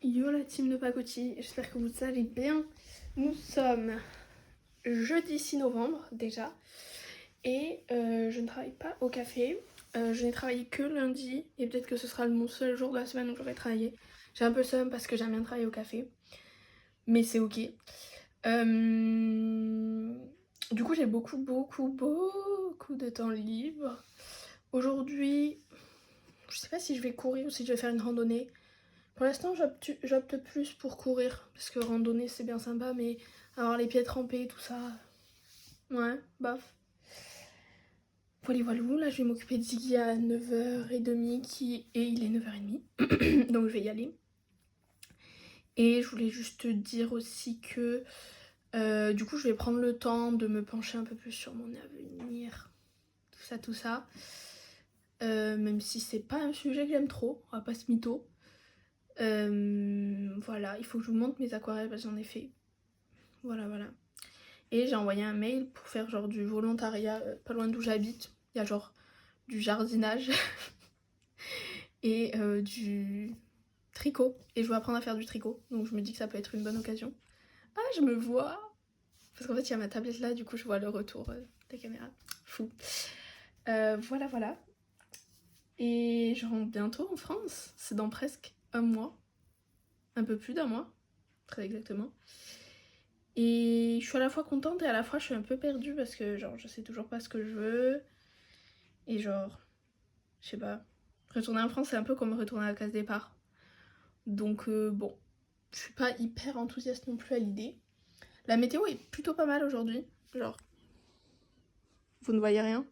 Yo la team de Pacotille, j'espère que vous allez bien. Nous sommes jeudi 6 novembre déjà et je ne travaille pas au café. Je n'ai travaillé que lundi et peut-être que ce sera mon seul jour de la semaine où j'aurai travaillé. J'ai un peu le seum parce que j'aime bien travailler au café, mais c'est ok. Du coup j'ai beaucoup de temps libre. Aujourd'hui, je sais pas si je vais courir ou si je vais faire une randonnée. Pour l'instant, j'opte plus pour courir, parce que randonnée c'est bien sympa, mais avoir les pieds trempés, tout ça, ouais, bof. Voilà, là je vais m'occuper de Ziggy à 9h30, et il est 9h30, donc je vais y aller. Et je voulais juste te dire aussi que, du coup, je vais prendre le temps de me pencher un peu plus sur mon avenir, tout ça. Même si c'est pas un sujet que j'aime trop, on va pas se mytho. Voilà, il faut que je vous montre mes aquarelles parce que j'en ai fait. Voilà. Et j'ai envoyé un mail pour faire genre du volontariat pas loin d'où j'habite. Il y a genre du jardinage et du tricot. Et je veux apprendre à faire du tricot. Donc je me dis que ça peut être une bonne occasion. Ah, je me vois. Parce qu'en fait, il y a ma tablette là, du coup je vois le retour de la caméra. Fou. Voilà. Et je rentre bientôt en France. C'est dans presque un mois. Un peu plus d'un mois. Très exactement. Et je suis à la fois contente et à la fois je suis un peu perdue parce que genre je sais toujours pas ce que je veux. Et genre, je sais pas, retourner en France c'est un peu comme retourner à la case départ. Donc bon, je suis pas hyper enthousiaste non plus à l'idée. La météo est plutôt pas mal aujourd'hui. Genre, vous ne voyez rien,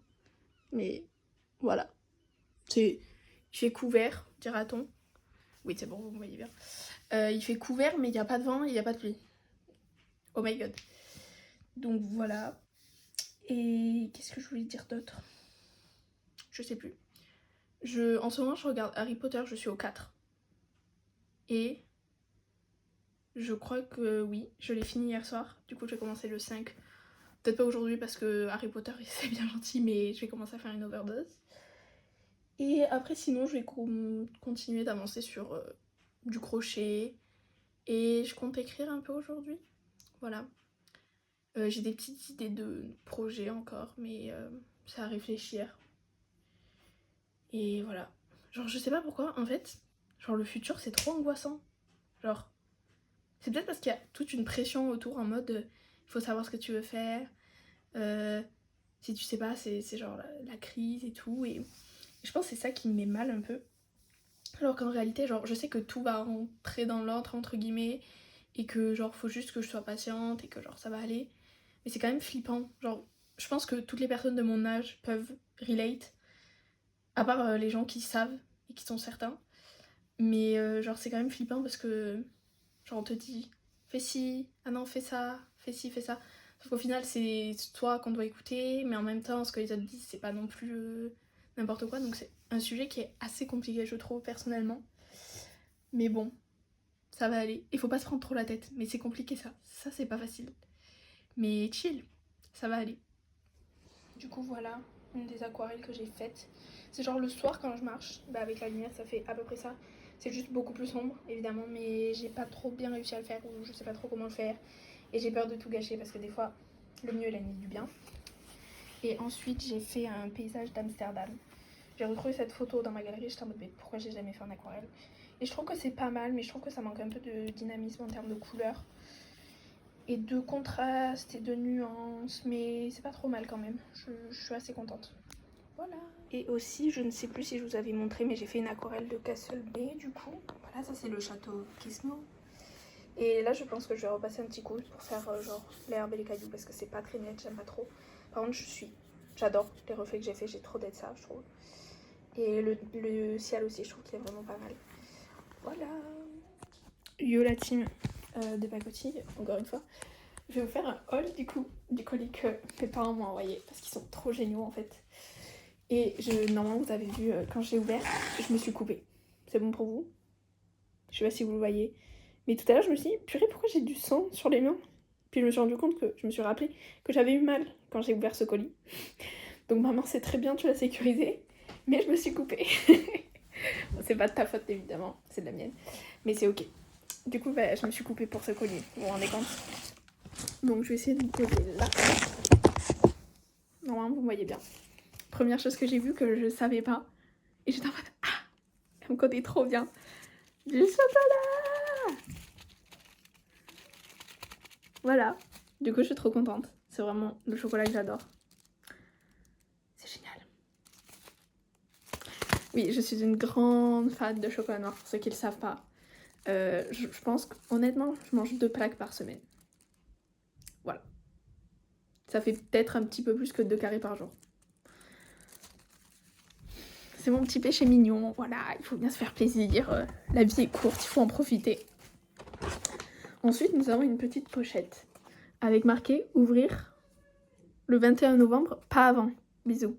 mais voilà. Il fait couvert, dira-t-on. Oui, c'est bon, vous me voyez bien. Il fait couvert, mais il n'y a pas de vent et il n'y a pas de pluie. Oh my god. Donc voilà. Et qu'est-ce que je voulais dire d'autre? Je sais plus. En ce moment, je regarde Harry Potter, je suis au 4. Et je crois que oui, je l'ai fini hier soir. Du coup, je vais commencer le 5. Peut-être pas aujourd'hui parce que Harry Potter, c'est bien gentil, mais je vais commencer à faire une overdose. Et après, sinon, je vais continuer d'avancer sur du crochet. Et je compte écrire un peu aujourd'hui. Voilà. J'ai des petites idées de projets encore, mais c'est à réfléchir. Et voilà. Genre, je sais pas pourquoi, en fait, genre le futur, c'est trop angoissant. Genre, c'est peut-être parce qu'il y a toute une pression autour en mode il faut savoir ce que tu veux faire. Si tu sais pas, c'est genre la crise et tout. Et je pense que c'est ça qui me met mal un peu. Alors qu'en réalité, genre, je sais que tout va rentrer dans l'ordre, entre guillemets, et que genre, faut juste que je sois patiente et que genre, ça va aller. Mais c'est quand même flippant. Genre, je pense que toutes les personnes de mon âge peuvent relate, à part les gens qui savent et qui sont certains. Mais genre, c'est quand même flippant parce que genre, on te dit fais ci, ah non, fais ça, fais ci, fais ça. Sauf qu'au final, c'est toi qu'on doit écouter, mais en même temps, ce que les autres disent, c'est pas non plus n'importe quoi. Donc, c'est un sujet qui est assez compliqué, je trouve, personnellement. Mais bon, ça va aller. Il faut pas se prendre trop la tête, mais c'est compliqué ça. Ça, c'est pas facile. Mais chill, ça va aller. Du coup, voilà une des aquarelles que j'ai faites. C'est genre le soir quand je marche, bah avec la lumière, ça fait à peu près ça. C'est juste beaucoup plus sombre, évidemment, mais j'ai pas trop bien réussi à le faire, ou je sais pas trop comment le faire. Et j'ai peur de tout gâcher parce que des fois, le mieux est l'ennemi du bien. Et ensuite, j'ai fait un paysage d'Amsterdam. J'ai retrouvé cette photo dans ma galerie, j'étais en mode, mais pourquoi j'ai jamais fait en aquarelle? Et je trouve que c'est pas mal, mais je trouve que ça manque un peu de dynamisme en termes de couleurs. Et de contraste et de nuances, mais c'est pas trop mal quand même. Je suis assez contente. Voilà. Et aussi, je ne sais plus si je vous avais montré, mais j'ai fait une aquarelle de Castle Bay du coup. Voilà, ça c'est le château Kismo. Et là, je pense que je vais repasser un petit coup pour faire genre l'herbe et les cailloux parce que c'est pas très net, j'aime pas trop. Par contre, j'adore les reflets que j'ai fait, j'ai trop d'être ça, je trouve. Et le ciel aussi, je trouve qu'il est vraiment pas mal. Voilà. Yo la team de pacotille, encore une fois. Je vais vous faire un haul du coup du colis que mes parents m'ont envoyé parce qu'ils sont trop géniaux en fait. Et normalement vous avez vu quand j'ai ouvert, je me suis coupée. C'est bon pour vous? Je sais pas si vous le voyez. Mais tout à l'heure je me suis dit, purée pourquoi j'ai du sang sur les mains? Puis je me suis rendu compte que je me suis rappelé que j'avais eu mal quand j'ai ouvert ce colis. Donc maman c'est très bien, tu l'as sécurisé. Mais je me suis coupée. Bon, c'est pas de ta faute évidemment, c'est de la mienne. Mais c'est ok. Du coup, bah, je me suis coupée pour ce colis, vous vous rendez compte? Donc je vais essayer de vous poser là. Normalement, vous voyez bien. Première chose que j'ai vue que je savais pas. Et j'étais en mode, ah, elle me connaît trop bien. Du chocolat. Voilà. Du coup, je suis trop contente. C'est vraiment le chocolat que j'adore. C'est génial. Oui, je suis une grande fan de chocolat noir, pour ceux qui ne le savent pas. Je pense qu'honnêtement, je mange 2 plaques par semaine. Voilà. Ça fait peut-être un petit peu plus que 2 carrés par jour. C'est mon petit péché mignon, voilà, il faut bien se faire plaisir. La vie est courte, il faut en profiter. Ensuite, nous avons une petite pochette avec marqué « Ouvrir le 21 novembre, pas avant. Bisous ».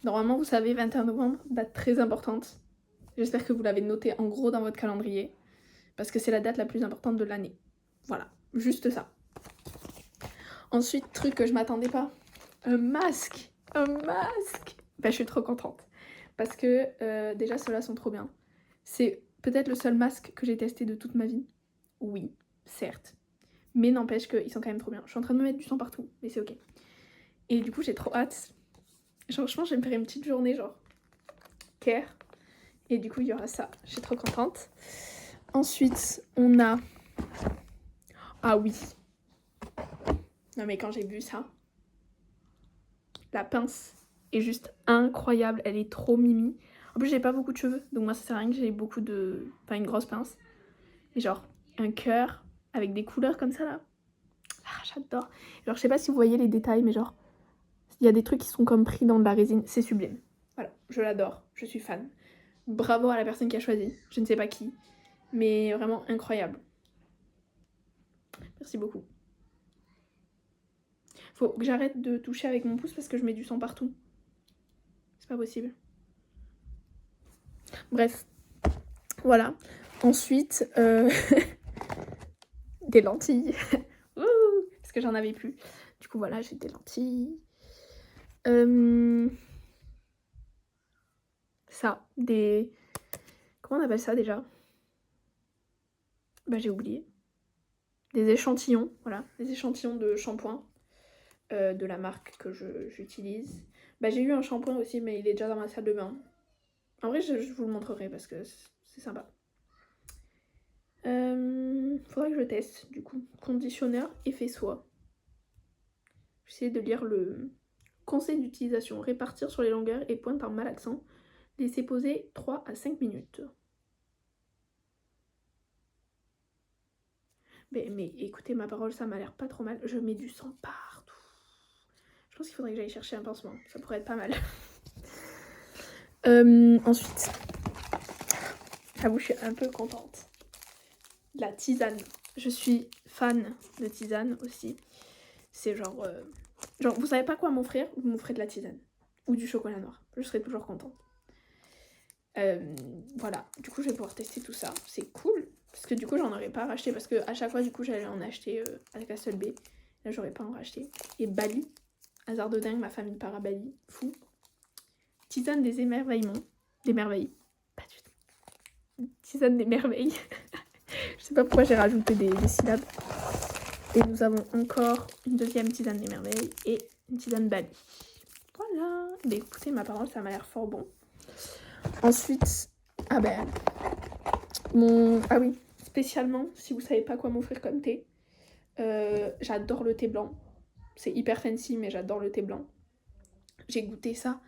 Normalement, vous savez, 21 novembre, date très importante. J'espère que vous l'avez noté en gros dans votre calendrier, parce que c'est la date la plus importante de l'année. Voilà, juste ça. Ensuite, truc que je m'attendais pas, un masque. Ben, je suis trop contente, parce que déjà, ceux-là sont trop bien. C'est peut-être le seul masque que j'ai testé de toute ma vie. Oui, certes. Mais n'empêche qu'ils sont quand même trop bien. Je suis en train de me mettre du sang partout, mais c'est ok. Et du coup, j'ai trop hâte. Genre, je pense que je vais me faire une petite journée, genre, care. Et du coup, il y aura ça. Je suis trop contente. Ensuite, on a... Ah oui. Non mais quand j'ai vu ça, la pince est juste incroyable. Elle est trop mimi. En plus, j'ai pas beaucoup de cheveux, donc moi, ça sert à rien que j'ai beaucoup de... Enfin, une grosse pince. Mais genre, un cœur avec des couleurs comme ça, là. Ah, j'adore. Genre, je sais pas si vous voyez les détails, mais genre, il y a des trucs qui sont comme pris dans de la résine. C'est sublime. Voilà, je l'adore. Je suis fan. Bravo à la personne qui a choisi. Je ne sais pas qui. Mais vraiment incroyable. Merci beaucoup. Faut que j'arrête de toucher avec mon pouce parce que je mets du sang partout. C'est pas possible. Bref. Voilà. Ensuite, des lentilles. Parce que j'en avais plus. Du coup, voilà, j'ai des lentilles. Ça, des... Comment on appelle ça déjà? Bah, j'ai oublié. Des échantillons, voilà. Des échantillons de shampoing de la marque que j'utilise. Bah, j'ai eu un shampoing aussi, mais il est déjà dans ma salle de bain. En vrai, je vous le montrerai parce que c'est sympa. Faudrait que je teste, du coup. Conditionneur effet soie. J'essaie de lire le conseil d'utilisation. Répartir sur les longueurs et pointe en malaxant. Laisser poser 3 à 5 minutes. Mais écoutez ma parole, ça m'a l'air pas trop mal. Je mets du sang partout. Je pense qu'il faudrait que j'aille chercher un pansement. Ça pourrait être pas mal. Ensuite, j'avoue, je suis un peu contente. La tisane. Je suis fan de tisane aussi. C'est genre, vous savez pas quoi m'offrir, vous m'offrez de la tisane. Ou du chocolat noir. Je serai toujours contente. Voilà, du coup je vais pouvoir tester tout ça. C'est cool. Parce que du coup j'en aurais pas racheté. Parce que à chaque fois du coup j'allais en acheter à Castle B. Là j'aurais pas en racheté. Et Bali. Hasard de dingue, ma famille part à Bali. Fou. Tisane des émerveillements. Des merveilles. Pas du tout. Tisane des merveilles. Je sais pas pourquoi j'ai rajouté des syllabes. Et nous avons encore une deuxième tisane des merveilles et une tisane Bali. Voilà. Mais écoutez, ma parole, ça m'a l'air fort bon. Ensuite, ah oui, spécialement, si vous savez pas quoi m'offrir comme thé, j'adore le thé blanc. C'est hyper fancy, mais j'adore le thé blanc. J'ai goûté ça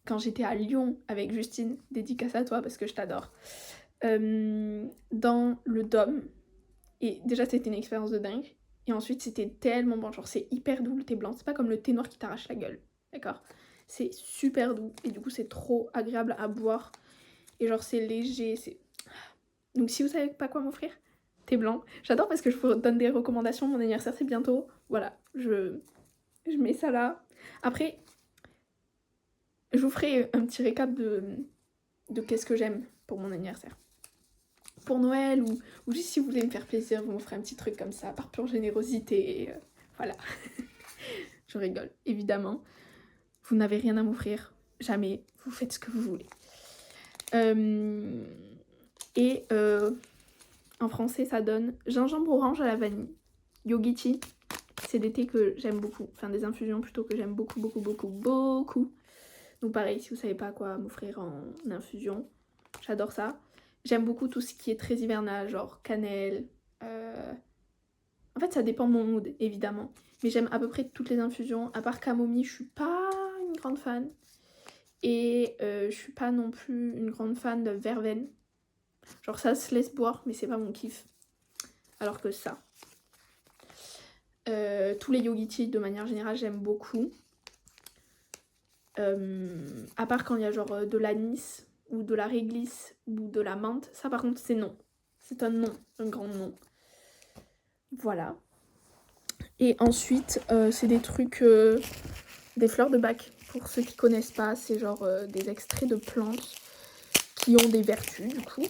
quand j'étais à Lyon avec Justine, dédicace à toi parce que je t'adore. Dans le Dôme. Et déjà, c'était une expérience de dingue. Et ensuite, c'était tellement bon. Genre, c'est hyper doux le thé blanc. C'est pas comme le thé noir qui t'arrache la gueule. D'accord? C'est super doux. Et du coup, c'est trop agréable à boire. Et genre, c'est léger. Donc, si vous savez pas quoi m'offrir, thé blanc. J'adore parce que je vous donne des recommandations. Mon anniversaire, c'est bientôt. Voilà. Je mets ça là. Après, je vous ferai un petit récap de qu'est-ce que j'aime pour mon anniversaire. Pour Noël ou juste si vous voulez me faire plaisir, vous m'offrez un petit truc comme ça, par pure générosité, voilà. Je rigole, évidemment. Vous n'avez rien à m'offrir, jamais, vous faites ce que vous voulez. En français, ça donne gingembre orange à la vanille. Yogi tea, c'est des thés que j'aime beaucoup. Enfin, des infusions plutôt que j'aime beaucoup, beaucoup, beaucoup, beaucoup. Donc pareil, si vous savez pas quoi m'offrir en infusion, j'adore ça. J'aime beaucoup tout ce qui est très hivernal, genre cannelle. En fait, ça dépend de mon mood, évidemment. Mais j'aime à peu près toutes les infusions. À part camomille, je suis pas une grande fan. Et je suis pas non plus une grande fan de verveine. Genre ça se laisse boire, mais c'est pas mon kiff. Alors que ça. Tous les yogi tea, de manière générale, j'aime beaucoup. À part quand il y a genre de l'anis ou de la réglisse ou de la menthe. Ça par contre c'est non. C'est un non, un grand non. Voilà. Et ensuite c'est des trucs, des fleurs de bac. Pour ceux qui connaissent pas, c'est genre des extraits de plantes qui ont des vertus du coup.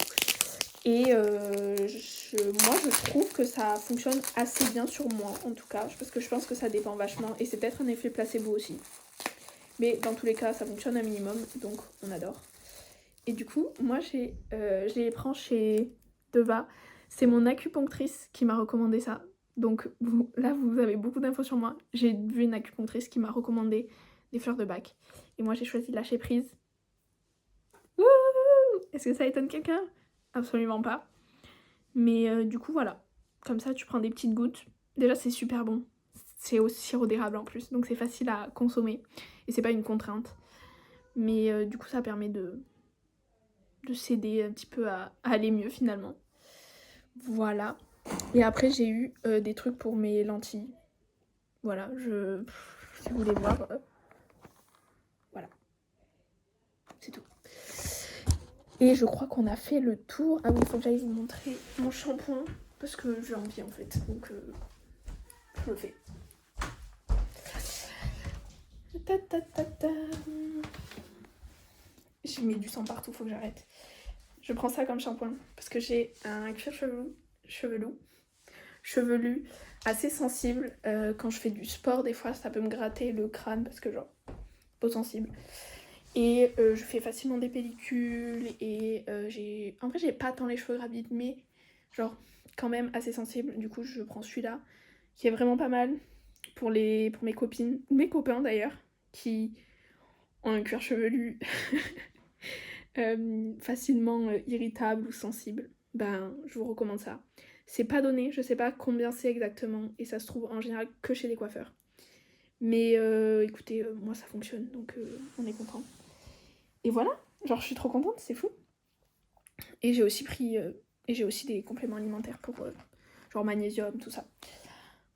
Et moi je trouve que ça fonctionne assez bien sur moi en tout cas. Parce que je pense que ça dépend vachement. Et c'est peut-être un effet placebo aussi. Mais dans tous les cas, ça fonctionne un minimum, donc on adore. Et du coup, moi, je les prends chez Deva. C'est mon acupunctrice qui m'a recommandé ça. Donc là, vous avez beaucoup d'infos sur moi. J'ai vu une acupunctrice qui m'a recommandé des fleurs de bac. Et moi, j'ai choisi de lâcher prise. Wouh! Est-ce que ça étonne quelqu'un? Absolument pas. Mais du coup, voilà. Comme ça, tu prends des petites gouttes. Déjà, c'est super bon. C'est au sirop d'érable en plus, donc c'est facile à consommer. Et c'est pas une contrainte. Mais du coup, ça permet de s'aider un petit peu à aller mieux finalement. Voilà. Et après, j'ai eu des trucs pour mes lentilles. Voilà, si vous voulez voir, voilà. C'est tout. Et je crois qu'on a fait le tour. Ah oui, il faut que j'aille vous montrer mon shampoing. Parce que j'ai envie en fait. Donc, je le fais. Ta, ta, ta, ta. J'ai mis du sang partout, faut que j'arrête. Je prends ça comme shampoing parce que j'ai un cuir chevelu assez sensible. Quand je fais du sport, des fois, ça peut me gratter le crâne parce que genre, peau sensible. Et je fais facilement des pellicules et en vrai, j'ai pas tant les cheveux gravides, mais genre quand même assez sensible. Du coup, je prends celui-là qui est vraiment pas mal pour mes copines, mes copains d'ailleurs, qui ont un cuir chevelu facilement irritable ou sensible. Ben, je vous recommande ça. C'est pas donné, je sais pas combien c'est exactement, et ça se trouve en général que chez les coiffeurs. Mais écoutez, moi ça fonctionne, donc on est content. Et voilà, genre je suis trop contente, c'est fou. Et j'ai aussi pris, et j'ai aussi des compléments alimentaires pour genre magnésium, tout ça.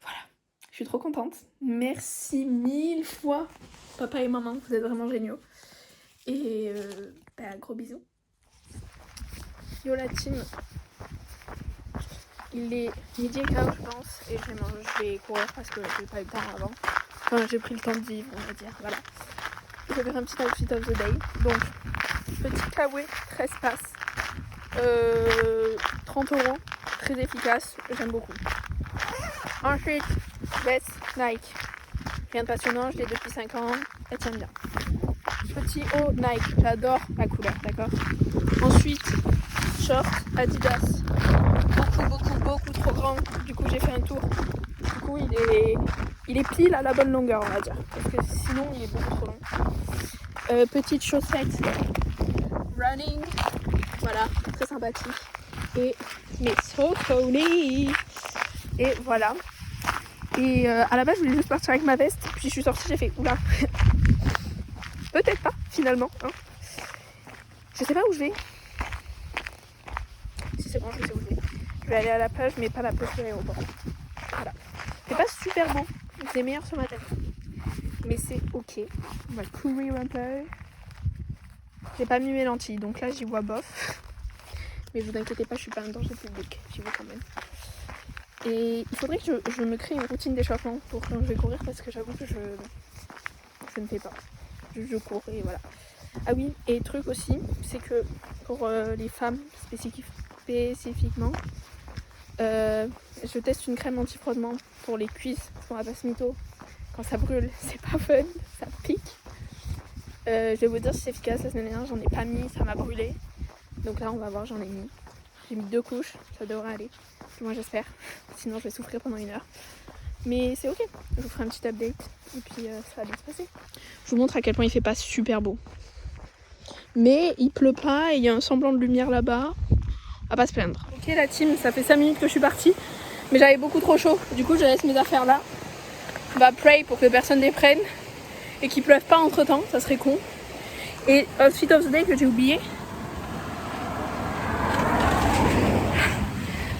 Voilà, je suis trop contente. Merci 1000 fois, papa et maman, vous êtes vraiment géniaux. Et bah, gros bisous. Yo la team. Il est midi et quart, je pense, et je vais courir parce que j'ai pas eu le temps avant. Enfin, j'ai pris le temps de vivre, on va dire, voilà. Je vais faire un petit outfit of the day. Donc, petit kawaii, 13 passes, 30 €, très efficace, j'aime beaucoup. Ensuite, veste Nike. Rien de passionnant, je l'ai depuis 5 ans, elle tient bien. Petit haut Nike, j'adore la couleur, d'accord. Ensuite, short Adidas. Beaucoup trop grand. Du coup, j'ai fait un tour. Du coup, il est pile à la bonne longueur, on va dire. Parce que sinon, il est beaucoup trop long. Petite chaussette running. Voilà, très sympathique. Et mes Saucony. Et voilà. Et à la base, je voulais juste partir avec ma veste. Puis je suis sortie, j'ai fait oula. Peut-être pas, finalement. Hein. Je sais pas où je vais. Si c'est bon, je sais où je vais. Je vais aller à la plage, mais pas la plage de l'aéroport. Voilà. C'est pas super beau. C'est meilleur ce matin. Mais c'est ok. On va courir un peu. J'ai pas mis mes lentilles, donc là j'y vois bof. Mais vous inquiétez pas, je suis pas un danger public. J'y vois quand même. Et il faudrait que je me crée une routine d'échauffement pour quand je vais courir parce que j'avoue que je ne fais pas. Je cours et voilà. Ah oui, et truc aussi, c'est que pour les femmes spécifiquement, je teste une crème anti-frottement pour les cuisses, parce qu'on va pas se mytho. Quand ça brûle, c'est pas fun, ça pique. Je vais vous dire si c'est efficace, la semaine dernière j'en ai pas mis, ça m'a brûlé. Donc là on va voir, j'en ai mis. J'ai mis 2 couches, ça devrait aller. Moi j'espère, sinon je vais souffrir pendant 1 heure. Mais c'est ok, je vous ferai un petit update et puis ça va bien se passer. Je vous montre à quel point il fait pas super beau. Mais il pleut pas et il y a un semblant de lumière là-bas. On va pas se plaindre. Ok la team, ça fait 5 minutes que je suis partie. Mais j'avais beaucoup trop chaud. Du coup je laisse mes affaires là. On va pray pour que personne les prenne. Et qu'il pleuve pas entre temps, ça serait con. Et outfit of the day que j'ai oublié.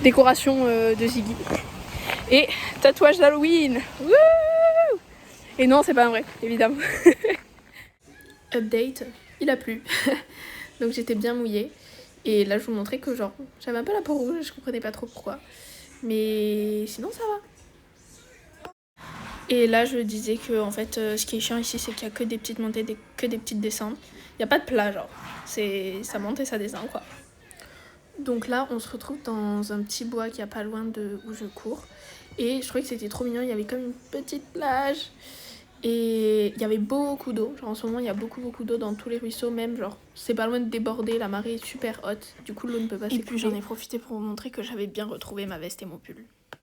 Décoration de Ziggy. Et tatouage d'Halloween. Wouh! Et non, c'est pas vrai, évidemment. Update, il a plu. Donc j'étais bien mouillée. Et là, je vous montrais que genre, j'avais un peu la peau rouge, je comprenais pas trop pourquoi. Mais sinon, ça va. Et là, je disais que en fait, ce qui est chiant ici, c'est qu'il y a que des petites montées, que des petites descentes. Il n'y a pas de plat, genre. Ça monte et ça descend, quoi. Donc là, on se retrouve dans un petit bois qui est pas loin de où je cours. Et je trouvais que c'était trop mignon, il y avait comme une petite plage. Et il y avait beaucoup d'eau. Genre en ce moment, il y a beaucoup d'eau dans tous les ruisseaux, même. Genre, c'est pas loin de déborder, la marée est super haute. Du coup, l'eau ne peut pas s'écouler. Et puis j'en ai profité pour vous montrer que j'avais bien retrouvé ma veste et mon pull.